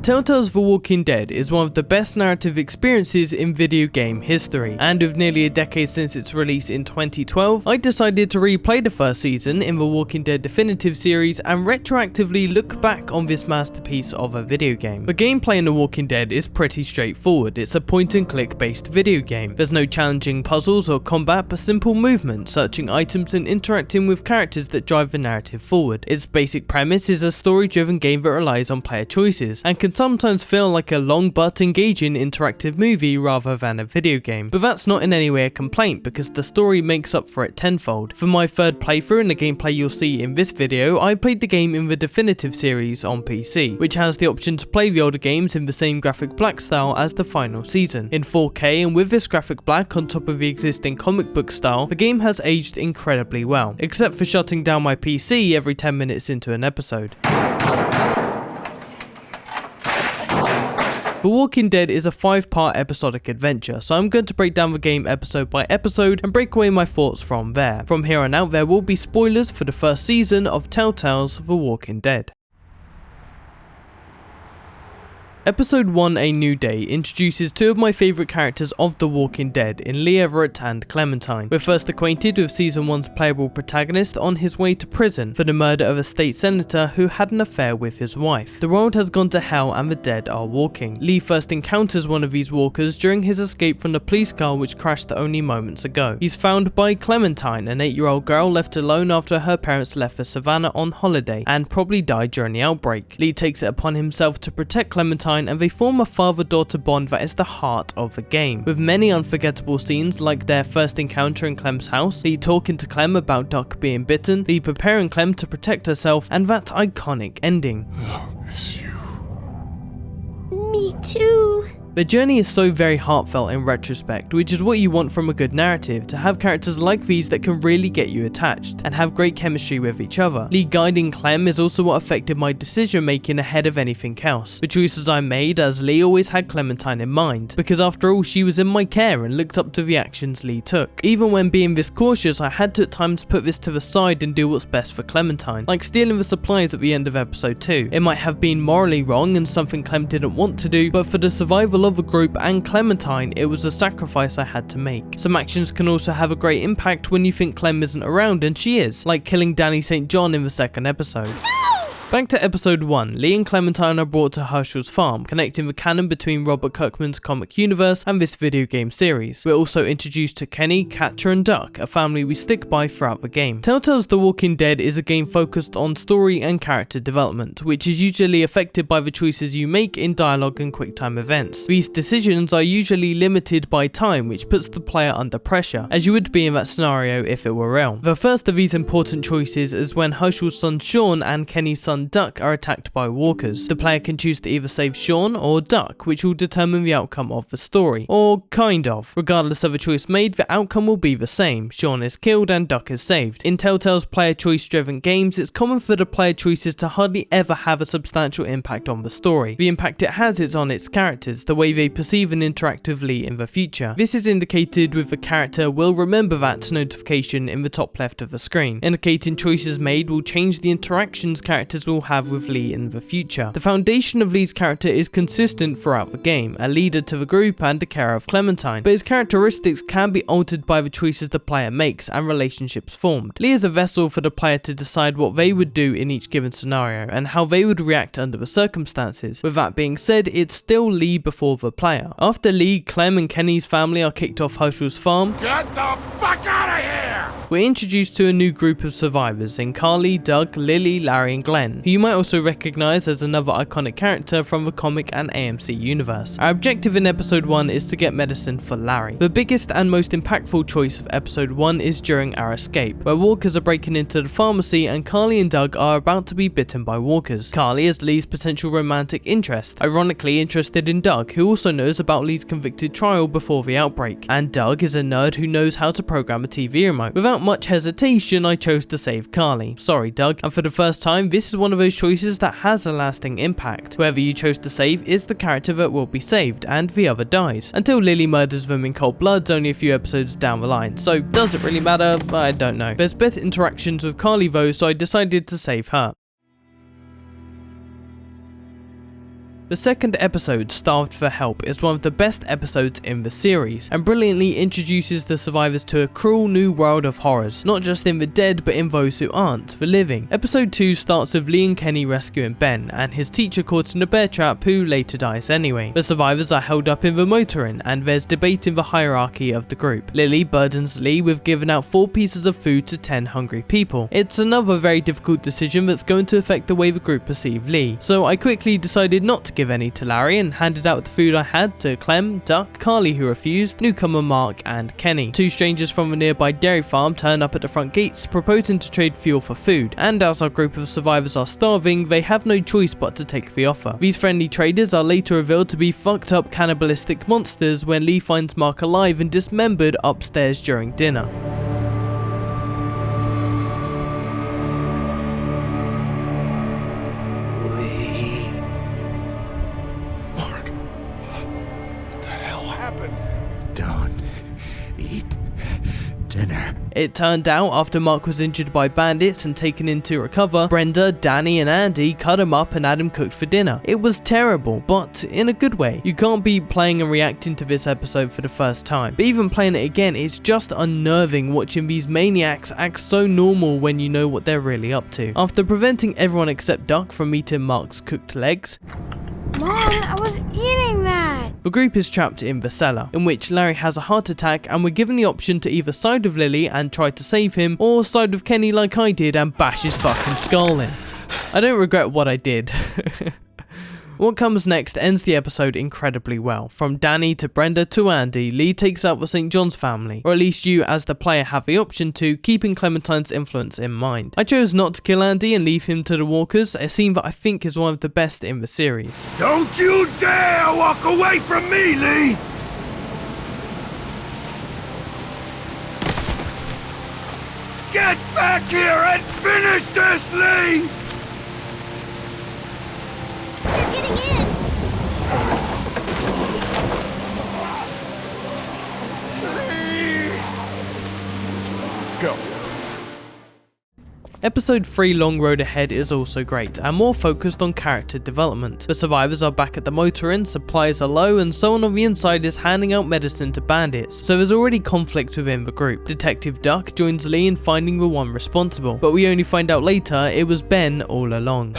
Telltale's The Walking Dead is one of the best narrative experiences in video game history, and with nearly a decade since its release in 2012, I decided to replay the first season in The Walking Dead Definitive series and retroactively look back on this masterpiece of a video game. The gameplay in The Walking Dead is pretty straightforward. It's a point and click based video game. There's no challenging puzzles or combat, but simple movement, searching items and interacting with characters that drive the narrative forward. Its basic premise is a story driven game that relies on player choices and can sometimes feel like a long but engaging interactive movie rather than a video game. But that's not in any way a complaint, because the story makes up for it tenfold. For my third playthrough and the gameplay you'll see in this video, I played the game in the Definitive series on PC, which has the option to play the older games in the same graphic black style as the final season. In 4K, and with this graphic black on top of the existing comic book style, the game has aged incredibly well, except for shutting down my PC every 10 minutes into an episode. The Walking Dead is a 5-part episodic adventure, so I'm going to break down the game episode by episode and break away my thoughts from there. From here on out, there will be spoilers for the first season of Telltale's The Walking Dead. Episode 1, A New Day, introduces two of my favourite characters of The Walking Dead in Lee and Clementine. We're first acquainted with Season 1's playable protagonist on his way to prison for the murder of a state senator who had an affair with his wife. The world has gone to hell and the dead are walking. Lee first encounters one of these walkers during his escape from the police car which crashed only moments ago. He's found by Clementine, an 8-year-old girl left alone after her parents left the savannah on holiday and probably died during the outbreak. Lee takes it upon himself to protect Clementine, and they form a father-daughter bond that is the heart of the game, with many unforgettable scenes like their first encounter in Clem's house, Lee talking to Clem about Duck being bitten, Lee preparing Clem to protect herself, and that iconic ending. I'll miss you. Me too. The journey is so very heartfelt in retrospect, which is what you want from a good narrative, to have characters like these that can really get you attached, and have great chemistry with each other. Lee guiding Clem is also what affected my decision making ahead of anything else. The choices I made, as Lee always had Clementine in mind, because after all she was in my care and looked up to the actions Lee took. Even when being this cautious, I had to at times put this to the side and do what's best for Clementine, like stealing the supplies at the end of episode 2. It might have been morally wrong and something Clem didn't want to do, but for the survival of a group and Clementine, it was a sacrifice I had to make. Some actions can also have a great impact when you think Clem isn't around and she is, like killing Danny St. John in the second episode. Back to episode 1, Lee and Clementine are brought to Herschel's farm, connecting the canon between Robert Kirkman's comic universe and this video game series. We're also introduced to Kenny, Catcher and Duck, a family we stick by throughout the game. Telltale's The Walking Dead is a game focused on story and character development, which is usually affected by the choices you make in dialogue and quick-time events. These decisions are usually limited by time, which puts the player under pressure, as you would be in that scenario if it were real. The first of these important choices is when Herschel's son Sean and Kenny's son Duck are attacked by walkers. The player can choose to either save Sean or Duck, which will determine the outcome of the story, or kind of. Regardless of the choice made, the outcome will be the same. Sean is killed and Duck is saved. In Telltale's player choice driven games, it's common for the player choices to hardly ever have a substantial impact on the story. The impact it has is on its characters, the way they perceive and interact with Lee in the future. This is indicated with the character will remember that notification in the top left of the screen, indicating choices made will change the interactions characters will have with Lee in the future. The foundation of Lee's character is consistent throughout the game, a leader to the group and a carer of Clementine, but his characteristics can be altered by the choices the player makes and relationships formed. Lee is a vessel for the player to decide what they would do in each given scenario and how they would react under the circumstances. With that being said, it's still Lee before the player. After Lee, Clem and Kenny's family are kicked off Herschel's farm, Get the fuck out of here! we're introduced to a new group of survivors in Carly, Doug, Lily, Larry and Glenn, who you might also recognise as another iconic character from the comic and AMC universe. Our objective in episode 1 is to get medicine for Larry. The biggest and most impactful choice of episode 1 is during our escape, where walkers are breaking into the pharmacy and Carly and Doug are about to be bitten by walkers. Carly is Lee's potential romantic interest, ironically interested in Doug, who also knows about Lee's convicted trial before the outbreak, and Doug is a nerd who knows how to program a TV remote. Without much hesitation, I chose to save Carly. Sorry Doug, and for the first time, this is one of those choices that has a lasting impact. Whoever you chose to save is the character that will be saved, and the other dies, until Lily murders them in cold blood only a few episodes down the line. So does it really matter? I don't know. There's better interactions with Carly though, so I decided to save her. The second episode, Starved for Help, is one of the best episodes in the series, and brilliantly introduces the survivors to a cruel new world of horrors, not just in the dead but in those who aren't, the living. Episode 2 starts with Lee and Kenny rescuing Ben, and his teacher caught in a bear trap who later dies anyway. The survivors are held up in the motor inn, and there's debate in the hierarchy of the group. Lily burdens Lee with giving out 4 pieces of food to 10 hungry people. It's another very difficult decision that's going to affect the way the group perceive Lee, so I quickly decided not to give any to Larry and handed out the food I had to Clem, Duck, Carly who refused, newcomer Mark and Kenny. 2 strangers from a nearby dairy farm turn up at the front gates proposing to trade fuel for food, and as our group of survivors are starving, they have no choice but to take the offer. These friendly traders are later revealed to be fucked up cannibalistic monsters when Lee finds Mark alive and dismembered upstairs during dinner. It turned out, after Mark was injured by bandits and taken in to recover, Brenda, Danny and Andy cut him up and had him cooked for dinner. It was terrible, but in a good way. You can't be playing and reacting to this episode for the first time, but even playing it again, it's just unnerving watching these maniacs act so normal when you know what they're really up to. After preventing everyone except Duck from eating Mark's cooked legs, Mom, I was eating that! the group is trapped in the cellar, in which Larry has a heart attack and we're given the option to either side with Lily and try to save him, or side with Kenny like I did and bash his fucking skull in. I don't regret what I did. What comes next ends the episode incredibly well. From Danny to Brenda to Andy, Lee takes out the St. John's family, or at least you as the player have the option to, keeping Clementine's influence in mind. I chose not to kill Andy and leave him to the walkers, a scene that I think is one of the best in the series. Don't you dare walk away from me, Lee! Get back here and finish this, Lee! They're getting in! Let's go. Episode 3 Long Road Ahead is also great, and more focused on character development. The survivors are back at the motor inn, supplies are low, and someone on the inside is handing out medicine to bandits, so there's already conflict within the group. Detective Duck joins Lee in finding the one responsible, but we only find out later it was Ben all along.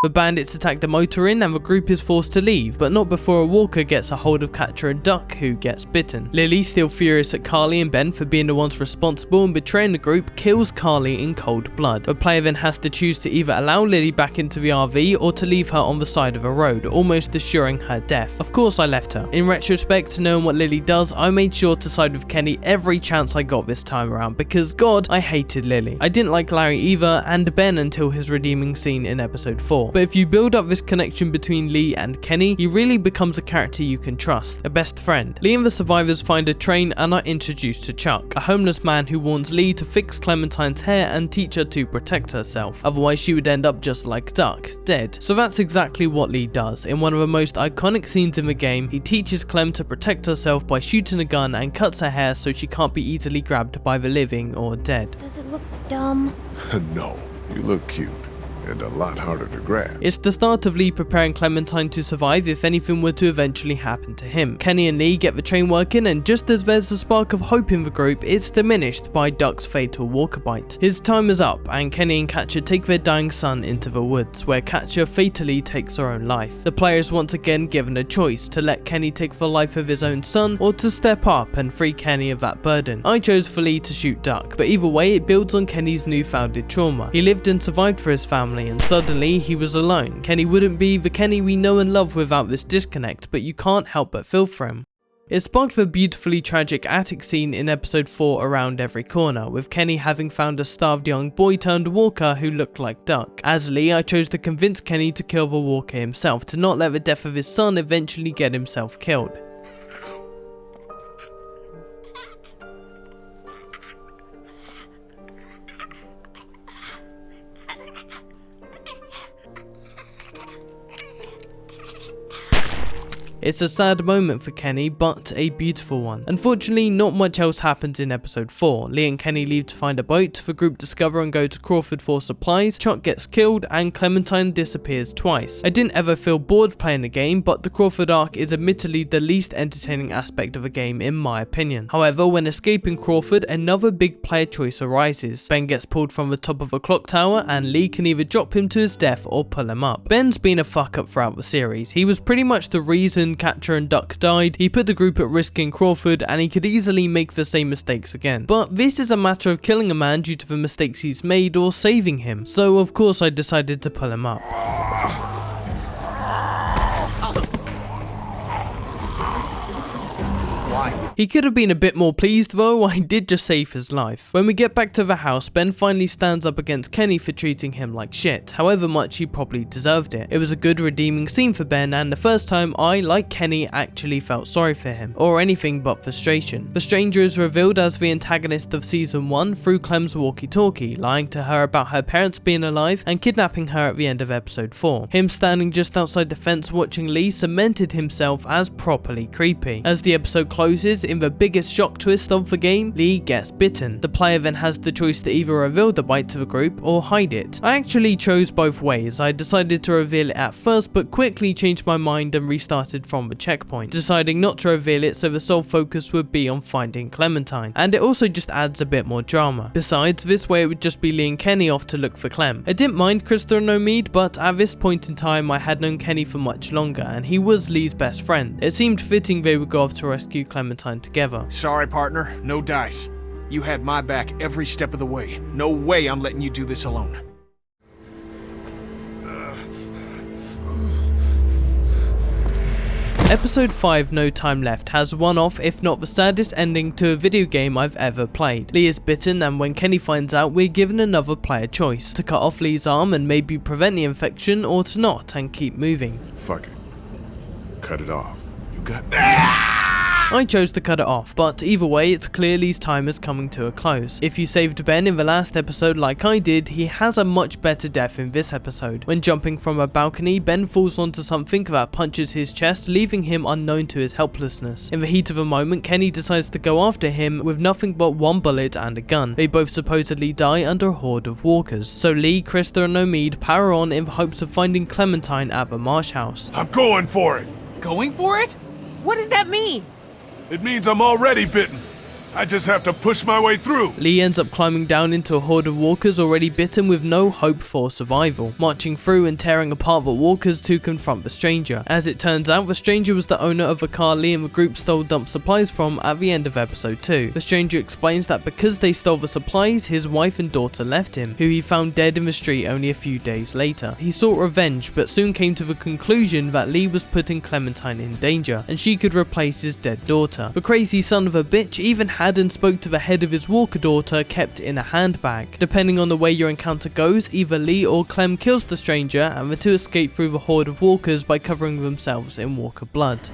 The bandits attack the motor inn and the group is forced to leave, but not before a walker gets a hold of Catcher and Duck, who gets bitten. Lily, still furious at Carly and Ben for being the ones responsible and betraying the group, kills Carly in cold blood. The player then has to choose to either allow Lily back into the RV or to leave her on the side of a road, almost assuring her death. Of course I left her. In retrospect, knowing what Lily does, I made sure to side with Kenny every chance I got this time around, because God, I hated Lily. I didn't like Larry either, and Ben until his redeeming scene in episode 4. But if you build up this connection between Lee and Kenny, he really becomes a character you can trust, a best friend. Lee and the survivors find a train and are introduced to Chuck, a homeless man who warns Lee to fix Clementine's hair and teach her to protect herself, otherwise she would end up just like Duck, dead. So that's exactly what Lee does. In one of the most iconic scenes in the game, he teaches Clem to protect herself by shooting a gun and cuts her hair so she can't be easily grabbed by the living or dead. Does it look dumb? No, you look cute. And a lot harder to grab. It's the start of Lee preparing Clementine to survive if anything were to eventually happen to him. Kenny and Lee get the train working, and just as there's a spark of hope in the group, it's diminished by Duck's fatal walker bite. His time is up, and Kenny and Catcher take their dying son into the woods, where Catcher fatally takes her own life. The player is once again given a choice to let Kenny take the life of his own son, or to step up and free Kenny of that burden. I chose for Lee to shoot Duck, but either way it builds on Kenny's newfounded trauma. He lived and survived for his family, and suddenly he was alone. Kenny wouldn't be the Kenny we know and love without this disconnect, but you can't help but feel for him. It sparked the beautifully tragic attic scene in episode 4 around every corner, with Kenny having found a starved young boy turned walker who looked like Duck. As Lee, I chose to convince Kenny to kill the walker himself, to not let the death of his son eventually get himself killed. It's a sad moment for Kenny, but a beautiful one. Unfortunately, not much else happens in episode 4. Lee and Kenny leave to find a boat, the group discover and go to Crawford for supplies, Chuck gets killed, and Clementine disappears twice. I didn't ever feel bored playing the game, but the Crawford arc is admittedly the least entertaining aspect of a game in my opinion. However, when escaping Crawford, another big player choice arises. Ben gets pulled from the top of a clock tower, and Lee can either drop him to his death or pull him up. Ben's been a fuck up throughout the series. He was pretty much the reason Catcher and Duck died, he put the group at risk in Crawford, and he could easily make the same mistakes again. But this is a matter of killing a man due to the mistakes he's made or saving him, so of course I decided to pull him up. He could have been a bit more pleased though, I did just save his life. When we get back to the house, Ben finally stands up against Kenny for treating him like shit, however much he probably deserved it. It was a good redeeming scene for Ben, and the first time I, like Kenny, actually felt sorry for him, or anything but frustration. The stranger is revealed as the antagonist of season 1 through Clem's walkie-talkie, lying to her about her parents being alive and kidnapping her at the end of episode 4. Him standing just outside the fence watching Lee cemented himself as properly creepy. As the episode closes, in the biggest shock twist of the game, Lee gets bitten. The player then has the choice to either reveal the bite to the group or hide it. I actually chose both ways. I decided to reveal it at first, but quickly changed my mind and restarted from the checkpoint, deciding not to reveal it so the sole focus would be on finding Clementine, and it also just adds a bit more drama. Besides, this way it would just be Lee and Kenny off to look for Clem. I didn't mind Krista and Omid, but at this point in time I had known Kenny for much longer, and he was Lee's best friend. It seemed fitting they would go off to rescue Clementine together. Sorry, partner. No dice. You had my back every step of the way. No way I'm letting you do this alone. Episode 5, No Time Left, has one of, if not the saddest ending to a video game I've ever played. Lee is bitten, and when Kenny finds out, we're given another player choice: to cut off Lee's arm and maybe prevent the infection, or to not and keep moving. Fuck it. Cut it off. You got... I chose to cut it off, but either way it's clear Lee's time is coming to a close. If you saved Ben in the last episode like I did, he has a much better death in this episode. When jumping from a balcony, Ben falls onto something that punches his chest, leaving him unknown to his helplessness. In the heat of the moment, Kenny decides to go after him with nothing but one bullet and a gun. They both supposedly die under a horde of walkers. So Lee, Krista and Omid power on in the hopes of finding Clementine at the marsh house. I'm going for it. Going for it? What does that mean? It means I'm already bitten. I just have to push my way through. Lee ends up climbing down into a horde of walkers already bitten with no hope for survival, marching through and tearing apart the walkers to confront the stranger. As it turns out, the stranger was the owner of a car Lee and the group stole dump supplies from at the end of episode 2. The stranger explains that because they stole the supplies, his wife and daughter left him, who he found dead in the street only a few days later. He sought revenge, but soon came to the conclusion that Lee was putting Clementine in danger, and she could replace his dead daughter. The crazy son of a bitch even had and spoke to the head of his walker daughter kept in a handbag. Depending on the way your encounter goes, either Lee or Clem kills the stranger, and the two escape through the horde of walkers by covering themselves in walker blood.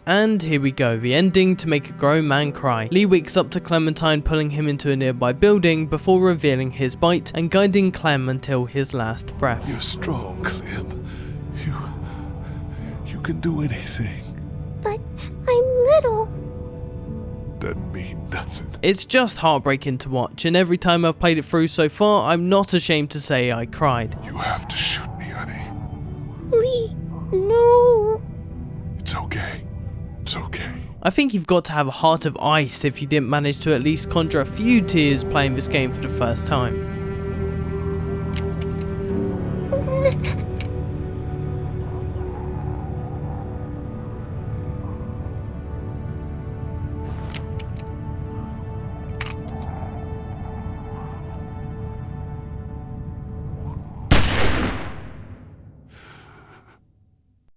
And here we go, the ending to make a grown man cry. Lee wakes up to Clementine pulling him into a nearby building before revealing his bite and guiding Clem until his last breath. You're strong, Clem. You can do anything. But I'm little. Doesn't mean nothing. It's just heartbreaking to watch, and every time I've played it through so far, I'm not ashamed to say I cried. You have to shoot me, honey. Lee, no. It's okay. It's okay. I think you've got to have a heart of ice if you didn't manage to at least conjure a few tears playing this game for the first time.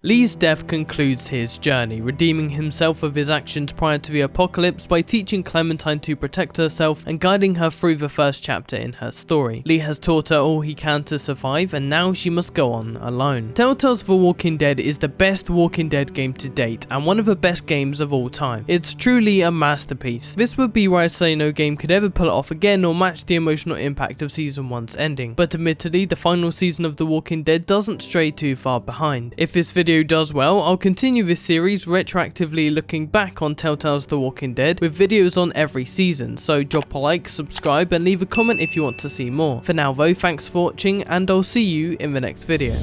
Lee's death concludes his journey, redeeming himself of his actions prior to the apocalypse by teaching Clementine to protect herself and guiding her through the first chapter in her story. Lee has taught her all he can to survive, and now she must go on alone. Telltale's The Walking Dead is the best Walking Dead game to date and one of the best games of all time. It's truly a masterpiece. This would be where I say no game could ever pull it off again or match the emotional impact of season 1's ending, but admittedly the final season of The Walking Dead doesn't stray too far behind. If this video does well, I'll continue this series retroactively looking back on Telltale's The Walking Dead with videos on every season, so drop a like, subscribe and leave a comment if you want to see more. For now though, thanks for watching and I'll see you in the next video.